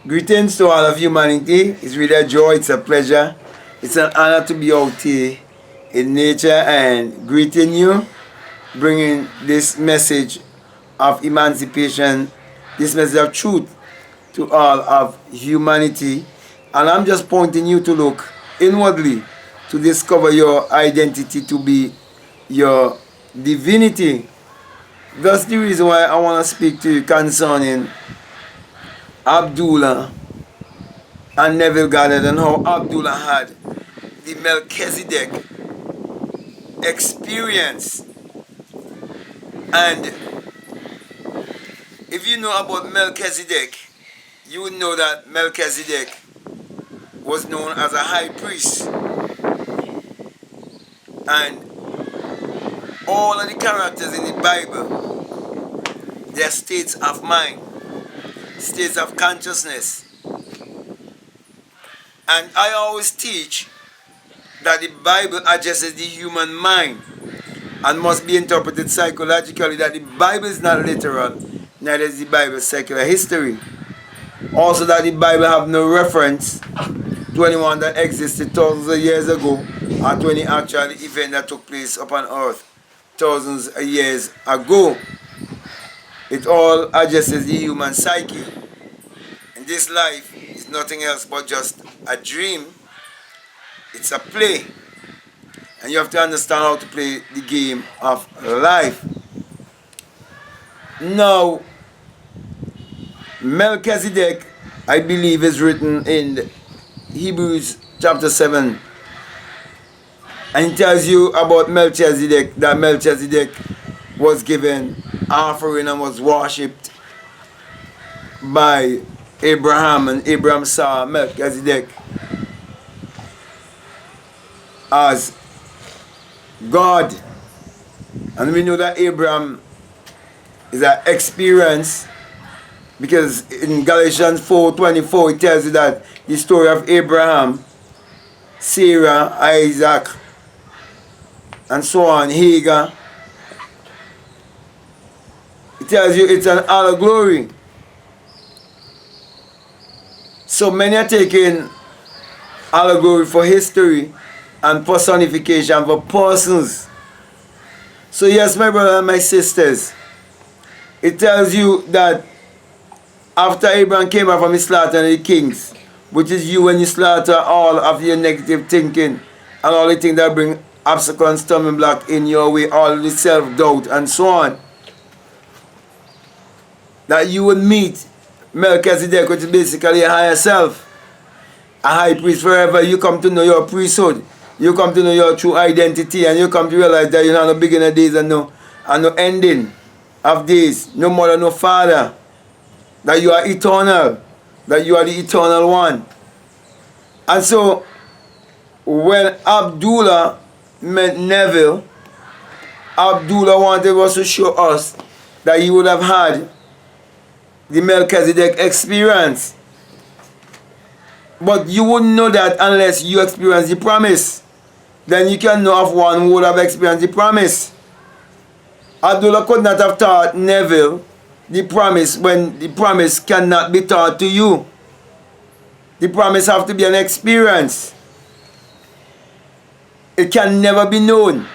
Greetings to all of humanity. It's really a joy, it's a pleasure, it's an honor to be out here in nature and greeting you, bringing this message of emancipation, this message of truth to all of humanity. And I'm just pointing you to look inwardly to discover your identity to be your divinity. That's the reason why I want to speak to you concerning Abdullah and Neville Goddard and how Abdullah had the Melchizedek experience. And if you know about Melchizedek, you would know that Melchizedek was known as a high priest. And all of the characters in the Bible, their states of mind, states of consciousness. And I always teach that the Bible addresses the human mind and must be interpreted psychologically, that the Bible is not literal, neither is the Bible secular history. Also that the Bible have no reference to anyone that existed thousands of years ago or to any actual event that took place upon earth thousands of years ago. It all addresses the human psyche. And this life is nothing else but just a dream. It's a play. And you have to understand how to play the game of life. Now, Melchizedek, I believe, is written in Hebrews chapter 7. And it tells you about Melchizedek, that Melchizedek was given offering and was worshipped by Abraham, and Abraham saw Melchizedek as God. And we know that Abraham is an experience, because in Galatians 4:24 it tells you that the story of Abraham, Sarah, Isaac, and so on, Hagar, it tells you it's an allegory. So many are taking allegory for history and personification for persons. So yes, my brothers and my sisters, it tells you that after Abraham came out from his slaughter of the kings, which is you when you slaughter all of your negative thinking and all the things that bring obstacle and stumbling block in your way, all the self-doubt and so on, that you would meet Melchizedek, which is basically a higher self, a high priest. Forever you come to know your priesthood, you come to know your true identity, and you come to realize that you're not no beginning of days and no ending of days, no mother, no father, that you are eternal, that you are the eternal one. And so when Abdullah met Neville, Abdullah wanted us to show us that he would have had the Melchizedek experience. But you wouldn't know that unless you experience the promise. Then you can know of one who would have experienced the promise. Abdullah could not have taught Neville the promise when the promise cannot be taught to you. The promise has to be an experience. It can never be known.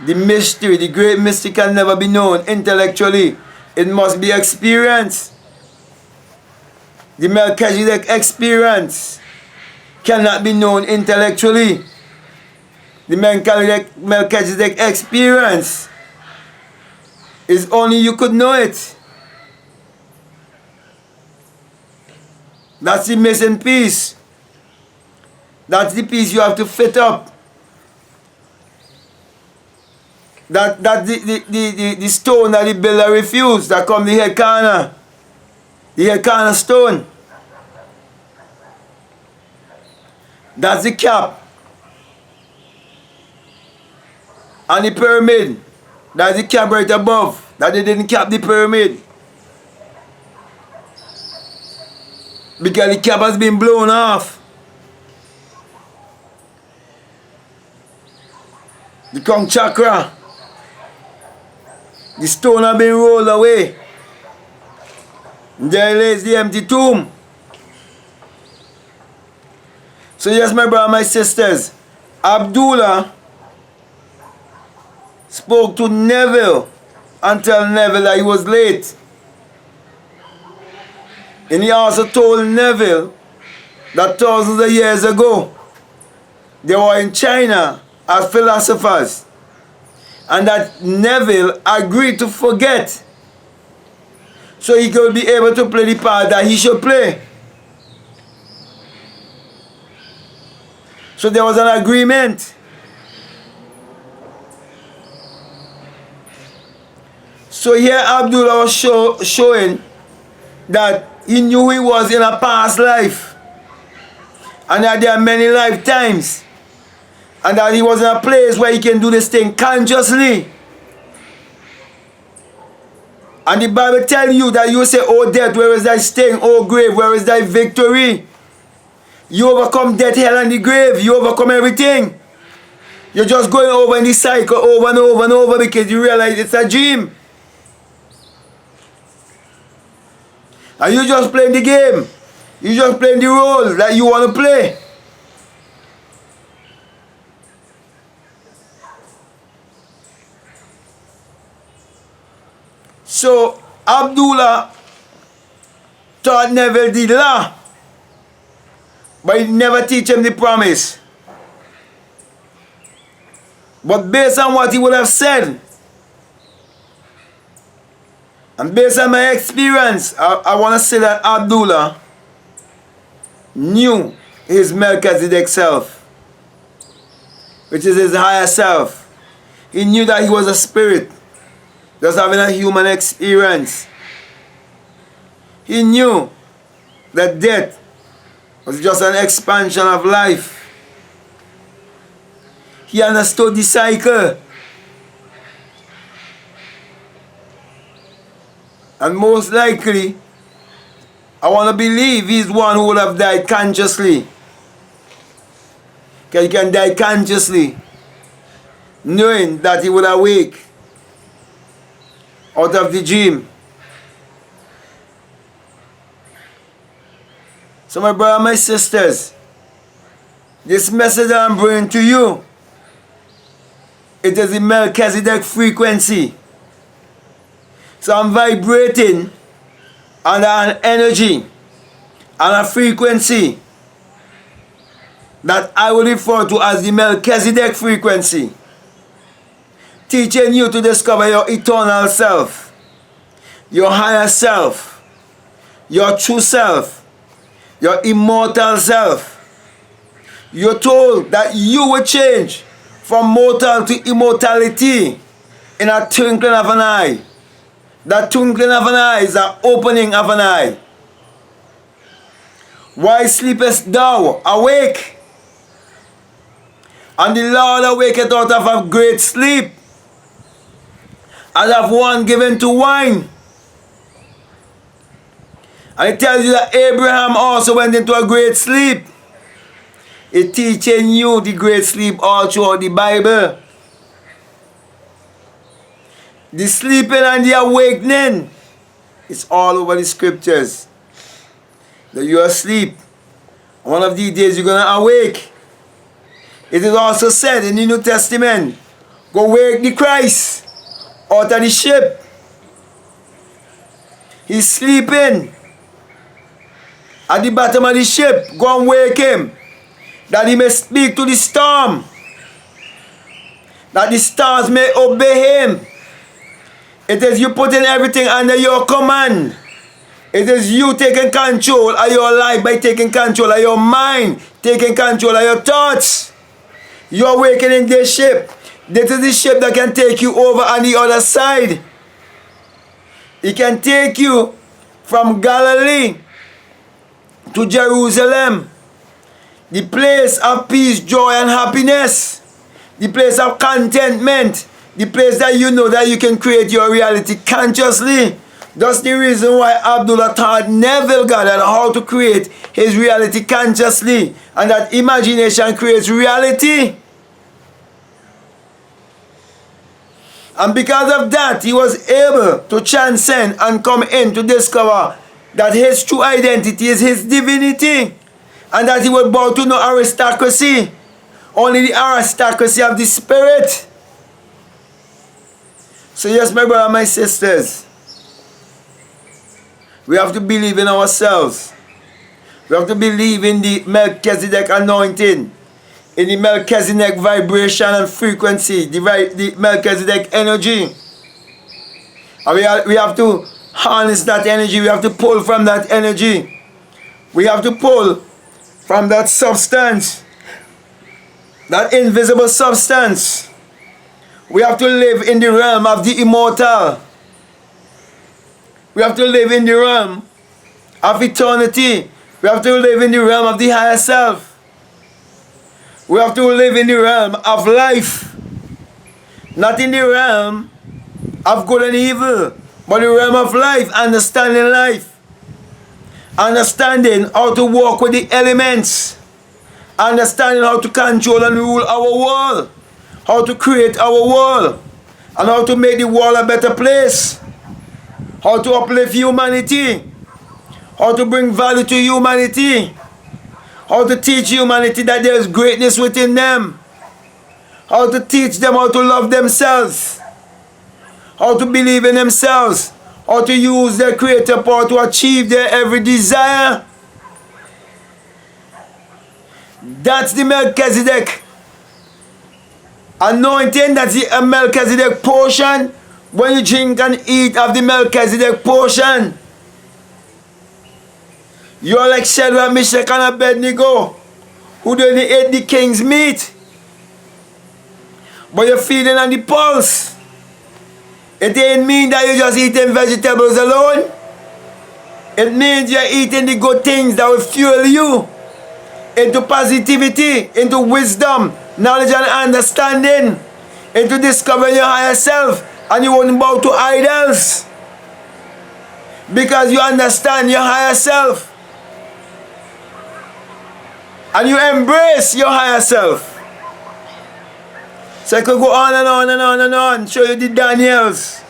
The mystery, the great mystery, can never be known intellectually. It must be experienced. The Melchizedek experience cannot be known intellectually. The Melchizedek experience is only you could know it. That's the missing piece. That's the piece you have to fit up. That's the stone that the builder refused, that come the head corner. The head corner stone. That's the cap. And the pyramid, that's the cap right above, that they didn't cap the pyramid, because the cap has been blown off. The crown chakra, the stone has been rolled away. There lays the empty tomb. So yes, my brother, my sisters, Abdullah spoke to Neville and tell Neville that he was late. And he also told Neville that thousands of years ago, they were in China as philosophers, and that Neville agreed to forget so he could be able to play the part that he should play. So there was an agreement. So here Abdullah was showing that he knew he was in a past life, and that there are many lifetimes, and that he was in a place where he can do this thing consciously. And the Bible tells you that you say, "Oh death, where is thy sting? Oh grave, where is thy victory?" You overcome death, hell, and the grave. You overcome everything. You're just going over in the cycle over and over and over because you realize it's a dream. And you just playing the game. You just playing the role that you want to play. So Abdullah taught Neville the law, but he never teach him the promise. But based on what he would have said, and based on my experience, I want to say that Abdullah knew his Melchizedek self, which is his higher self. He knew that he was a spirit, just having a human experience. He knew that death was just an expansion of life. He understood the cycle. And most likely, I want to believe he's one who would have died consciously. Because he can die consciously, knowing that he would awake out of the dream. So my brother, my sisters, this message that I'm bringing to you, it is the Melchizedek frequency. So I'm vibrating under an energy and a frequency that I will refer to as the Melchizedek frequency, teaching you to discover your eternal self, your higher self, your true self, your immortal self. You're told that you will change from mortal to immortality in a twinkling of an eye. That twinkling of an eye is the opening of an eye. Why sleepest thou? Awake. And the Lord awaketh out of a great sleep, as of one given to wine. And it tells you that Abraham also went into a great sleep. It's teaching you the great sleep all throughout the Bible. The sleeping and the awakening, it's all over the scriptures. That you're asleep. One of these days you're going to awake. It is also said in the New Testament, go wake the Christ out of the ship. He's sleeping at the bottom of the ship. Go and wake him, that he may speak to the storm, that the stars may obey him. It is you putting everything under your command. It is you taking control of your life by taking control of your mind, taking control of your thoughts. You're waking in this ship. This is the ship that can take you over on the other side. It can take you from Galilee to Jerusalem, the place of peace, joy, and happiness, the place of contentment, the place that you know that you can create your reality consciously. That's the reason why Abdullah taught Neville Goddard how to create his reality consciously, and that imagination creates reality. And because of that, he was able to transcend and come in to discover that his true identity is his divinity. And that he will bow to no aristocracy. Only the aristocracy of the spirit. So yes, my brother and my sisters, we have to believe in ourselves. We have to believe in the Melchizedek anointing, in the Melchizedek vibration and frequency, the Melchizedek energy. And we have to harness that energy. We have to pull from that energy. We have to pull from that substance, that invisible substance. We have to live in the realm of the immortal. We have to live in the realm of eternity. We have to live in the realm of the higher self. We have to live in the realm of life. Not in the realm of good and evil, but the realm of life, understanding life. Understanding how to walk with the elements. Understanding how to control and rule our world. How to create our world. And how to make the world a better place. How to uplift humanity. How to bring value to humanity. How to teach humanity that there is greatness within them. How to teach them how to love themselves. How to believe in themselves. How to use their creator power to achieve their every desire. That's the Melchizedek anointing. That's the Melchizedek portion. When you drink and eat of the Melchizedek portion, you are like Shadrach, Meshach, and Abednego, who didn't eat the king's meat, but you're feeding on the pulse. It ain't mean that you're just eating vegetables alone. It means you're eating the good things that will fuel you into positivity, into wisdom, knowledge and understanding, into discovering your higher self, and you won't bow to idols because you understand your higher self and you embrace your higher self. So I could go on and on and on and on, show you the Daniels,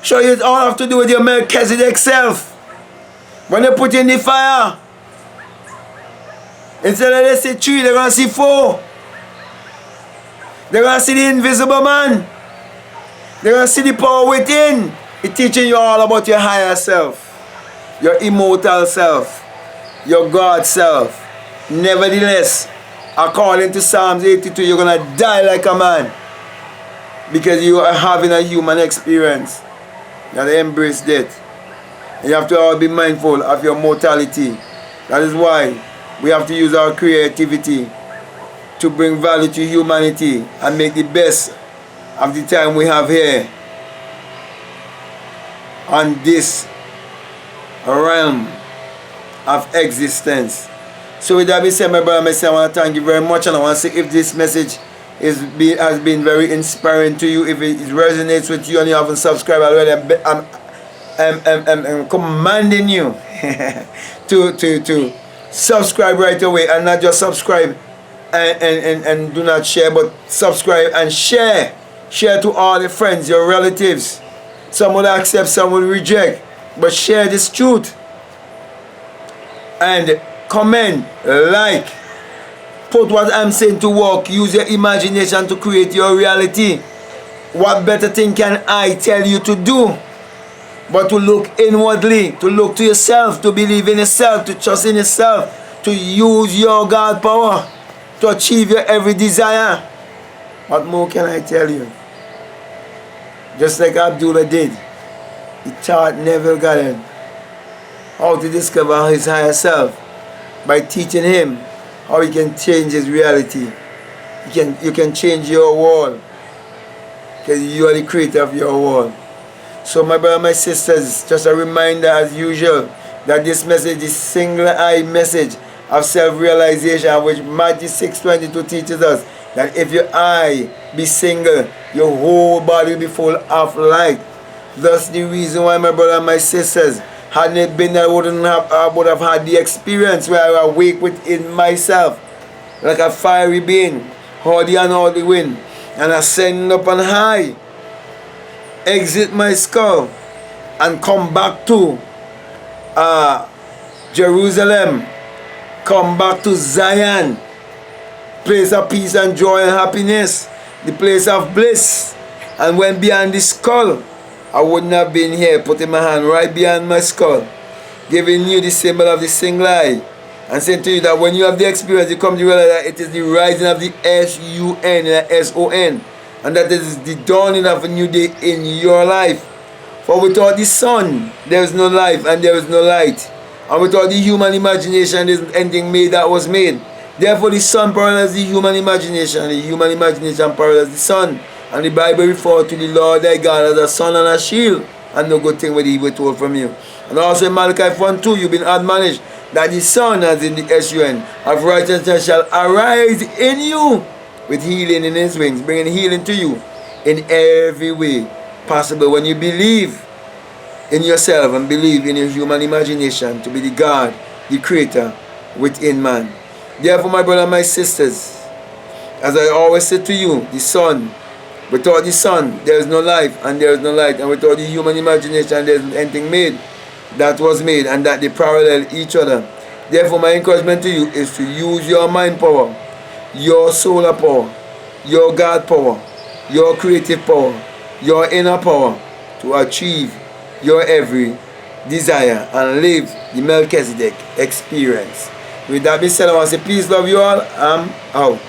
show you it all have to do with your Melchizedek self. When they put in the fire, instead of they see 3, they're going to see 4. They're going to see the invisible man. They're going to see the power within. It's teaching you all about your higher self, your immortal self, your God self. Nevertheless, according to Psalms 82, you're going to die like a man because you are having a human experience. You have to embrace death. You have to all be mindful of your mortality. That is why we have to use our creativity to bring value to humanity and make the best of the time we have here on this realm of existence. So with that being said, my brother, my sister, I want to thank you very much, and I want to say if this message has been very inspiring to you, if it resonates with you and you haven't subscribed already, I'm commanding you to subscribe right away, and not just subscribe and do not share, but subscribe and share to all the friends, your relatives. Some will accept, some will reject, but share this truth and comment, like, put what I'm saying to work. Use your imagination to create your reality. What better thing can I tell you to do but to look inwardly, to look to yourself, to believe in yourself, to trust in yourself, to use your God power to achieve your every desire. What more can I tell you? Just like Abdullah did, he taught Neville Goddard how to discover his higher self by teaching him how he can change his reality. You can change your world because you are the creator of your world. So my brother, my sisters, just a reminder as usual that this message is single-eye message of self-realization, which Matthew 6:22 teaches us that if your eye be single, your whole body will be full of light. Thus the reason why, my brother and my sisters, hadn't it been that I would have had the experience where I awake within myself like a fiery being, hardy and all the wind, and ascend up on high, exit my skull, and come back to Jerusalem, come back to Zion, place of peace and joy and happiness, the place of bliss. And when beyond the skull, I wouldn't have been here, putting my hand right beyond my skull, giving you the symbol of the single eye, and saying to you that when you have the experience, you come to realize that it is the rising of the S-U-N and S-O-N, and that is the dawning of a new day in your life. For without the sun, there is no life and there is no light. And without the human imagination, there isn't anything made that was made. Therefore, the sun parallels the human imagination, and the human imagination parallels the sun. And the Bible refers to the Lord thy God as a sun and a shield, and no good thing will he withhold from you. And also in Malachi 1:2, you've been admonished that the sun, as in the S-U-N, of righteousness shall arise in you with healing in his wings, bringing healing to you in every way possible when you believe in yourself and believe in your human imagination to be the God, the creator within man. Therefore, my brothers and my sisters, as I always say to you, the sun, without the sun, there is no life and there is no light. And without the human imagination, there isn't anything made that was made, and that they parallel each other. Therefore, my encouragement to you is to use your mind power, your solar power, your God power, your creative power, your inner power to achieve your every desire and live the Melchizedek experience. With that being said, I want to say peace, love you all. I'm out.